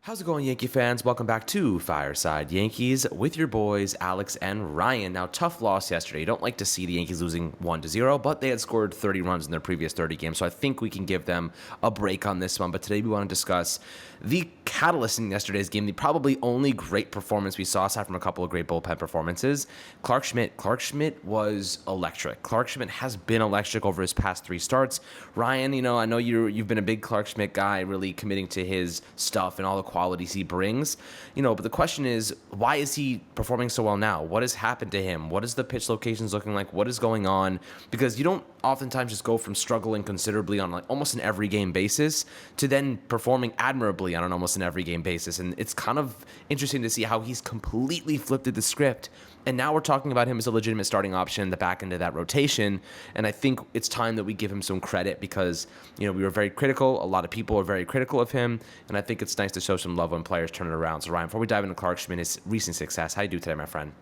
How's it going, Yankee fans? Welcome back to Fireside Yankees with your boys, Alex and Ryan. Now, tough loss yesterday. You don't like to see the Yankees losing 1-0, but they had scored 30 runs in their previous 30 games, so I think we can give them a break on this one. But today we want to discuss the catalyst in yesterday's game, the probably only great performance we saw, aside from a couple of great bullpen performances. Clarke Schmidt. Clarke Schmidt was electric. Clarke Schmidt has been electric over his past three starts. Ryan, I know you've been a big Clarke Schmidt guy, really committing to his stuff and all the qualities he brings, but the question is, why is he performing so well now? What has happened to him? What is the pitch locations looking like? What is going on? Because you don't oftentimes just go from struggling considerably on almost an every game basis to then performing admirably on an almost an every game basis. And it's kind of interesting to see how he's completely flipped the script. And now we're talking about him as a legitimate starting option in the back end of that rotation. And I think it's time that we give him some credit because, we were very critical. A lot of people are very critical of him. And I think it's nice to show some love when players turn it around. So, Ryan, before we dive into Clarke Schmidt's recent success, how you do today, my friend?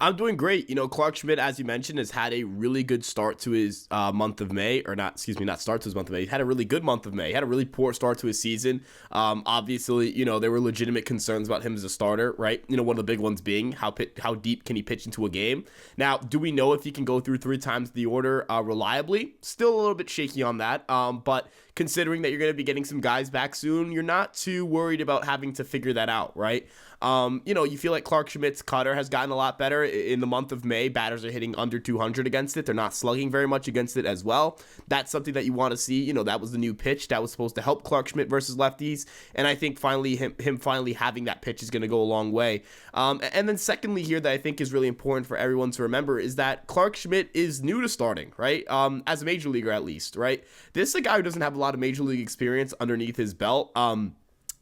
I'm doing great. Clarke Schmidt, as you mentioned, has had a really good start to his month of May, not start to his month of May. He had a really good month of May. He had a really poor start to his season. Obviously, there were legitimate concerns about him as a starter, right? One of the big ones being how deep can he pitch into a game? Now, do we know if he can go through three times the order reliably? Still a little bit shaky on that, but considering that you're going to be getting some guys back soon, you're not too worried about having to figure that out, right? You feel like Clarke Schmidt's cutter has gotten a lot better in the month of May. Batters are hitting under 200 against it. They're not slugging very much against it as well. That's something that you want to see. That was the new pitch that was supposed to help Clarke Schmidt versus lefties. And I think finally him finally having that pitch is going to go a long way. And then secondly here that I think is really important for everyone to remember is that Clarke Schmidt is new to starting, right? As a major leaguer at least, right? This is a guy who doesn't have a lot of major league experience underneath his belt.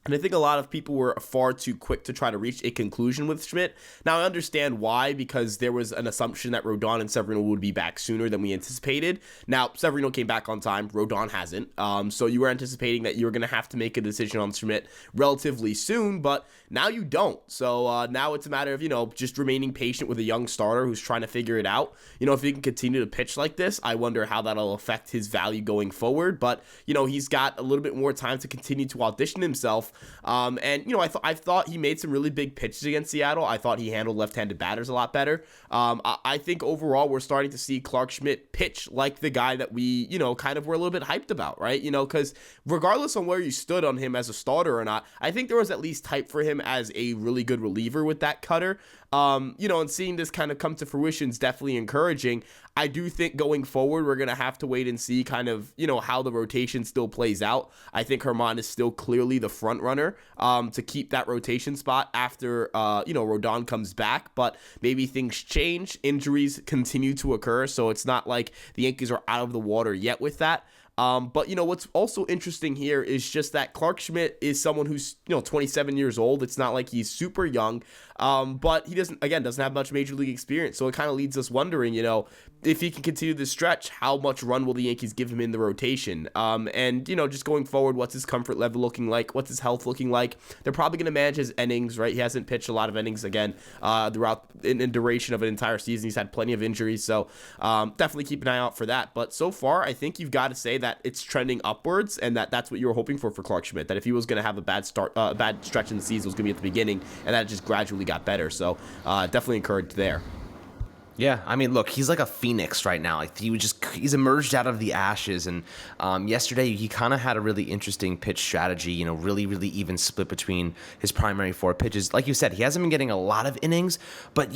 And I think a lot of people were far too quick to try to reach a conclusion with Schmidt. Now, I understand why, because there was an assumption that Rodon and Severino would be back sooner than we anticipated. Now, Severino came back on time. Rodon hasn't. So you were anticipating that you were going to have to make a decision on Schmidt relatively soon, but now you don't. So now it's a matter of, just remaining patient with a young starter who's trying to figure it out. If he can continue to pitch like this, I wonder how that'll affect his value going forward. But, he's got a little bit more time to continue to audition himself. I thought he made some really big pitches against Seattle. I thought he handled left-handed batters a lot better. I think overall we're starting to see Clarke Schmidt pitch like the guy that we, kind of were a little bit hyped about, right? Because regardless on where you stood on him as a starter or not, I think there was at least hype for him as a really good reliever with that cutter. And seeing this kind of come to fruition is definitely encouraging. I do think going forward, we're going to have to wait and see kind of, how the rotation still plays out. I think Herman is still clearly the front runner to keep that rotation spot after, Rodon comes back. But maybe things change. Injuries continue to occur. So it's not like the Yankees are out of the water yet with that. But what's also interesting here is just that Clarke Schmidt is someone who's 27 years old. It's not like he's super young, but he doesn't have much major league experience. So it kind of leads us wondering, if he can continue this stretch, how much run will the Yankees give him in the rotation? And just going forward, what's his comfort level looking like? What's his health looking like? They're probably going to manage his innings, right? He hasn't pitched a lot of innings again throughout in duration of an entire season. He's had plenty of injuries, so definitely keep an eye out for that. But so far, I think you've got to say that it's trending upwards, and that's what you were hoping for Clarke Schmidt. That if he was going to have a bad stretch in the season, it was going to be at the beginning, and that just gradually got better. So definitely encouraged there. Yeah, look, he's like a phoenix right now. Like he's emerged out of the ashes, and yesterday he kind of had a really interesting pitch strategy. Really, really even split between his primary four pitches. Like you said, he hasn't been getting a lot of innings, but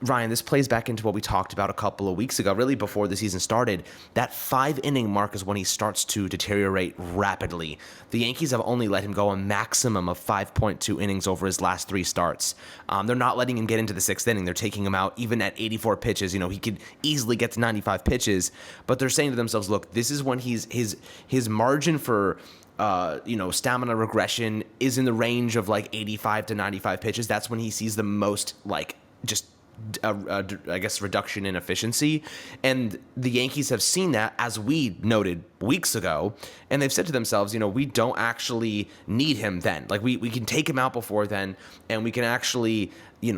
Ryan, this plays back into what we talked about a couple of weeks ago, really before the season started. That 5-inning mark is when he starts to deteriorate rapidly. The Yankees have only let him go a maximum of 5.2 innings over his last three starts. They're not letting him get into the 6th inning. They're taking him out even at 84 pitches. He could easily get to 95 pitches, but they're saying to themselves, look, this is when his margin for stamina regression is in the range of like 85 to 95 pitches. That's when he sees the most just I guess, reduction in efficiency. And the Yankees have seen that, as we noted weeks ago, and they've said to themselves, we don't actually need him then. Like, we can take him out before then, and we can actually,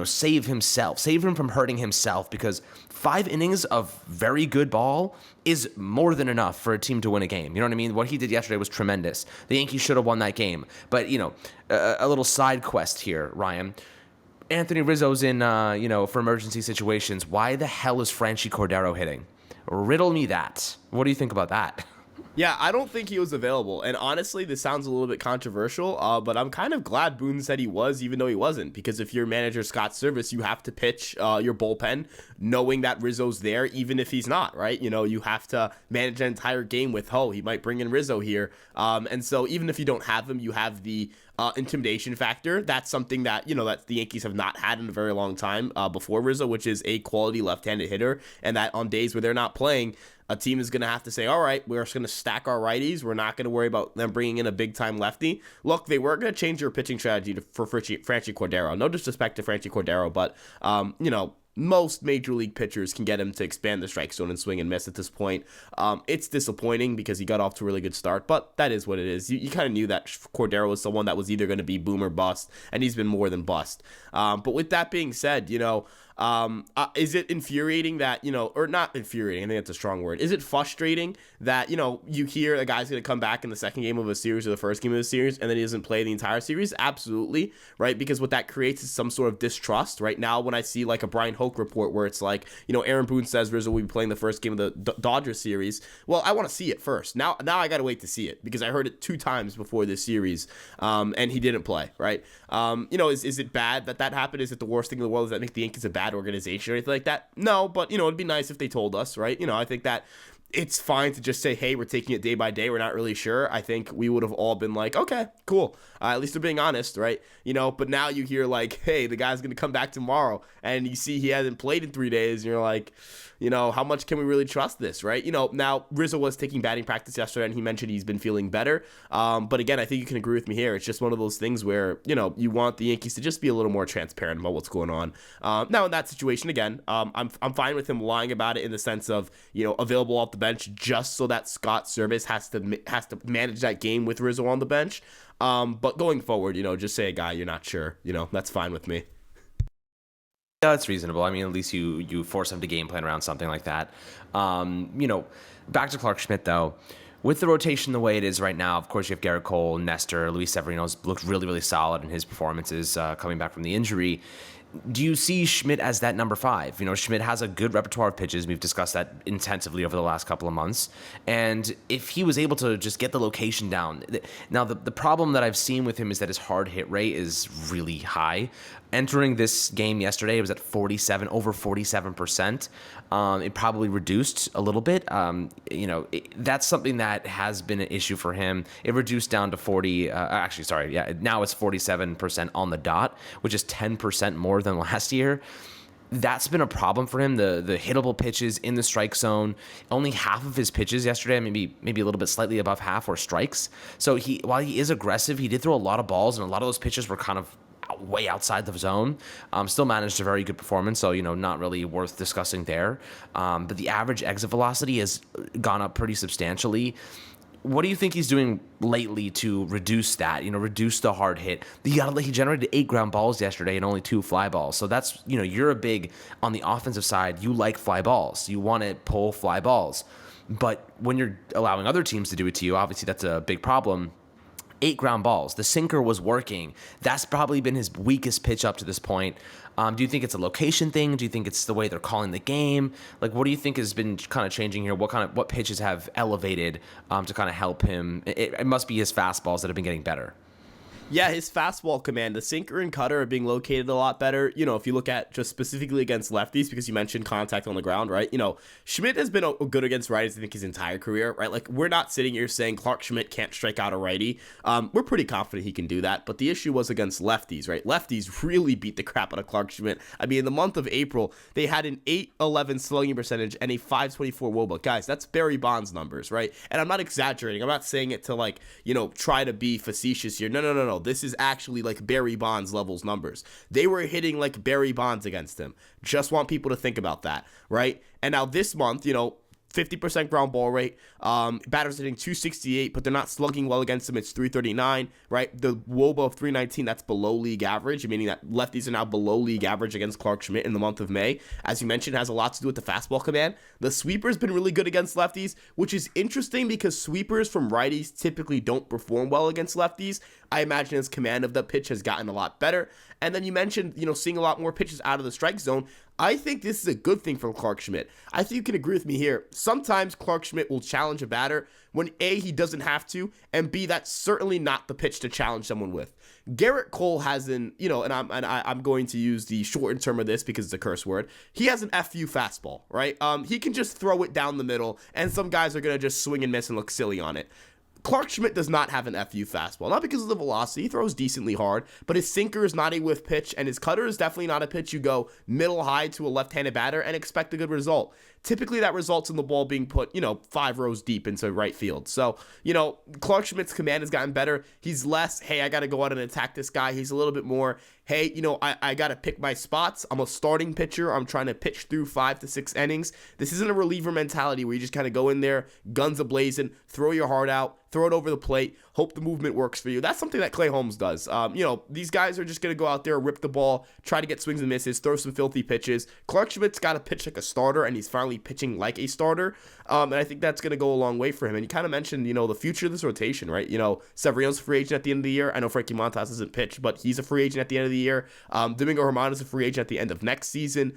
save him from hurting himself, because 5 innings of very good ball is more than enough for a team to win a game. You know what I mean? What he did yesterday was tremendous. The Yankees should have won that game. But, a little side quest here, Ryan. Anthony Rizzo's in, for emergency situations. Why the hell is Franchy Cordero hitting? Riddle me that. What do you think about that? Yeah, I don't think he was available. And honestly, this sounds a little bit controversial, but I'm kind of glad Boone said he was, even though he wasn't. Because if you're manager Scott Service, you have to pitch your bullpen knowing that Rizzo's there, even if he's not, right? You have to manage an entire game with, he might bring in Rizzo here. And so even if you don't have him, you have the intimidation factor. That's something that, that the Yankees have not had in a very long time before Rizzo, which is a quality left-handed hitter. And that on days where they're not playing, a team is going to have to say, all right, we're just going to stack our righties. We're not going to worry about them bringing in a big-time lefty. Look, they were going to change their pitching strategy for Franchy Cordero. No disrespect to Franchy Cordero, but, most major league pitchers can get him to expand the strike zone and swing and miss at this point. It's disappointing because he got off to a really good start, but that is what it is. You kind of knew that Cordero was someone that was either going to be boom or bust, and he's been more than bust. But with that being said, is it infuriating that, or not infuriating, I think that's a strong word. Is it frustrating that, you hear a guy's going to come back in the second game of a series or the first game of the series and then he doesn't play the entire series? Absolutely, right? Because what that creates is some sort of distrust. Right now, when I see like a Brian Hoke report where it's like, Aaron Boone says Rizzo will be playing the first game of the Dodgers series. Well, I want to see it first. Now I got to wait to see it because I heard it 2 times before this series, and he didn't play, right? Is it bad that happened? Is it the worst thing in the world? Does that make the Yankees a bad organization or anything like that? No, but it'd be nice if they told us, right? I think that it's fine to just say, hey, we're taking it day by day. We're not really sure. I think we would have all been like, okay, cool. At least they're being honest, right? But now you hear like, hey, the guy's going to come back tomorrow, and you see he hasn't played in 3 days, and you're like, how much can we really trust this, right? Now Rizzo was taking batting practice yesterday, and he mentioned he's been feeling better. But again, I think you can agree with me here. It's just one of those things where, you want the Yankees to just be a little more transparent about what's going on. Now in that situation, again, I'm fine with him lying about it in the sense of, available off the bench just so that Scott Service has to manage that game with Rizzo on the bench. But going forward, just say a guy you're not sure, that's fine with me. Yeah, that's reasonable. I mean, at least you force him to game plan around something like that. Back to Clark Schmidt, though. With the rotation the way it is right now, of course, you have Garrett Cole, Nestor, Luis Severino's looked really, really solid in his performances coming back from the injury. Do you see Schmidt as that number 5? Schmidt has a good repertoire of pitches. We've discussed that intensively over the last couple of months. And if he was able to just get the location down. Now, the problem that I've seen with him is that his hard hit rate is really high. Entering this game yesterday, it was at over 47%. It probably reduced a little bit. That's something that has been an issue for him. It reduced down to 40. Now it's 47% on the dot, which is 10% more than last year. That's been a problem for him. The hittable pitches in the strike zone, only half of his pitches yesterday, maybe a little bit slightly above half, were strikes. So while he is aggressive, he did throw a lot of balls, and a lot of those pitches were kind of way outside the zone. Still managed a very good performance, so not really worth discussing there. But the average exit velocity has gone up pretty substantially. What do you think he's doing lately to reduce that? Reduce the hard hit. He generated 8 ground balls yesterday and only 2 fly balls. So that's you're a big on the offensive side. You like fly balls. You want to pull fly balls, but when you're allowing other teams to do it to you, obviously that's a big problem. 8 ground balls. The sinker was working. That's probably been his weakest pitch up to this point. Do you think it's a location thing? Do you think it's the way they're calling the game? Like, what do you think has been kind of changing here? What pitches have elevated to kind of help him? It must be his fastballs that have been getting better. Yeah, his fastball command, the sinker and cutter are being located a lot better. If you look at just specifically against lefties, because you mentioned contact on the ground, right? Schmidt has been good against righties, I think, his entire career, right? Like, we're not sitting here saying Clark Schmidt can't strike out a righty. We're pretty confident he can do that, but the issue was against lefties, right? Lefties really beat the crap out of Clark Schmidt. I mean, in the month of April, they had an .811 slugging percentage and a .524 WOBA. Guys, that's Barry Bonds numbers, right? And I'm not exaggerating. I'm not saying it to, try to be facetious here. No. no, this is actually like Barry Bonds levels numbers. They were hitting like Barry Bonds against him. Just want people to think about that, right? And now this month, 50% ground ball rate. Batters hitting 268, but they're not slugging well against him. It's 339, right? The WOBA of 319, that's below league average, meaning that lefties are now below league average against Clark Schmidt in the month of May. As you mentioned, it has a lot to do with the fastball command. The sweeper's been really good against lefties, which is interesting because sweepers from righties typically don't perform well against lefties. I imagine his command of the pitch has gotten a lot better. And then you mentioned, seeing a lot more pitches out of the strike zone. I think this is a good thing for Clark Schmidt. I think you can agree with me here. Sometimes Clark Schmidt will challenge a batter when A, he doesn't have to, and B, that's certainly not the pitch to challenge someone with. Garrett Cole has an, I'm going to use the shortened term of this because it's a curse word. He has an FU fastball, right? He can just throw it down the middle, and some guys are going to just swing and miss and look silly on it. Clark Schmidt does not have an FU fastball, not because of the velocity. He throws decently hard, but his sinker is not a whiff pitch, and his cutter is definitely not a pitch you go middle high to a left-handed batter and expect a good result. Typically, that results in the ball being put, 5 rows deep into right field. So, Clark Schmidt's command has gotten better. He's less, hey, I got to go out and attack this guy. He's a little bit more, hey, I got to pick my spots. I'm a starting pitcher. I'm trying to pitch through 5 to 6 innings. This isn't a reliever mentality where you just kind of go in there, guns a-blazing, throw your heart out, throw it over the plate, hope the movement works for you. That's something that Clay Holmes does. These guys are just going to go out there, rip the ball, try to get swings and misses, throw some filthy pitches. Clark Schmidt's got to pitch like a starter, and he's finally pitching like a starter. And I think that's going to go a long way for him. And you kind of mentioned, the future of this rotation, right? Severino's a free agent at the end of the year. I know Frankie Montas doesn't pitch, but he's a free agent at the end of the year. Domingo Germán is a free agent at the end of next season.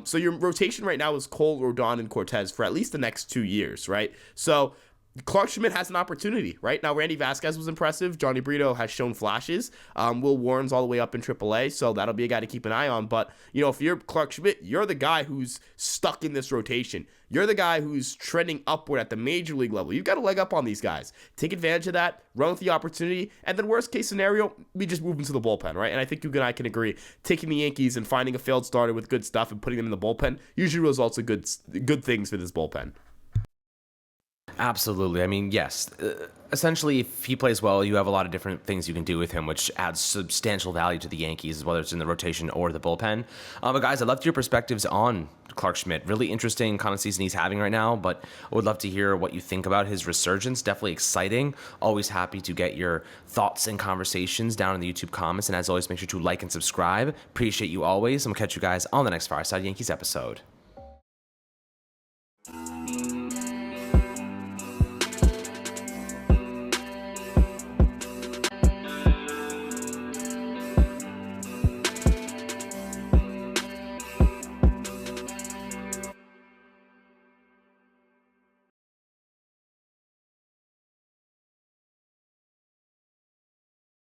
So your rotation right now is Cole, Rodon, and Cortez for at least the next 2 years, right? So Clark Schmidt has an opportunity, right? Now, Randy Vasquez was impressive. Johnny Brito has shown flashes. Will Warren's all the way up in AAA, so that'll be a guy to keep an eye on. But, if you're Clark Schmidt, you're the guy who's stuck in this rotation. You're the guy who's trending upward at the major league level. You've got a leg up on these guys. Take advantage of that, run with the opportunity, and then worst case scenario, we just move into the bullpen, right? And I think you and I can agree, taking the Yankees and finding a failed starter with good stuff and putting them in the bullpen usually results in good things for this bullpen. Absolutely. I mean, yes. Essentially, if he plays well, you have a lot of different things you can do with him, which adds substantial value to the Yankees, whether it's in the rotation or the bullpen. But guys, I'd love your perspectives on Clark Schmidt. Really interesting kind of season he's having right now, but I would love to hear what you think about his resurgence. Definitely exciting. Always happy to get your thoughts and conversations down in the YouTube comments. And as always, make sure to like and subscribe. Appreciate you always. I'm going to catch you guys on the next Fireside Yankees episode.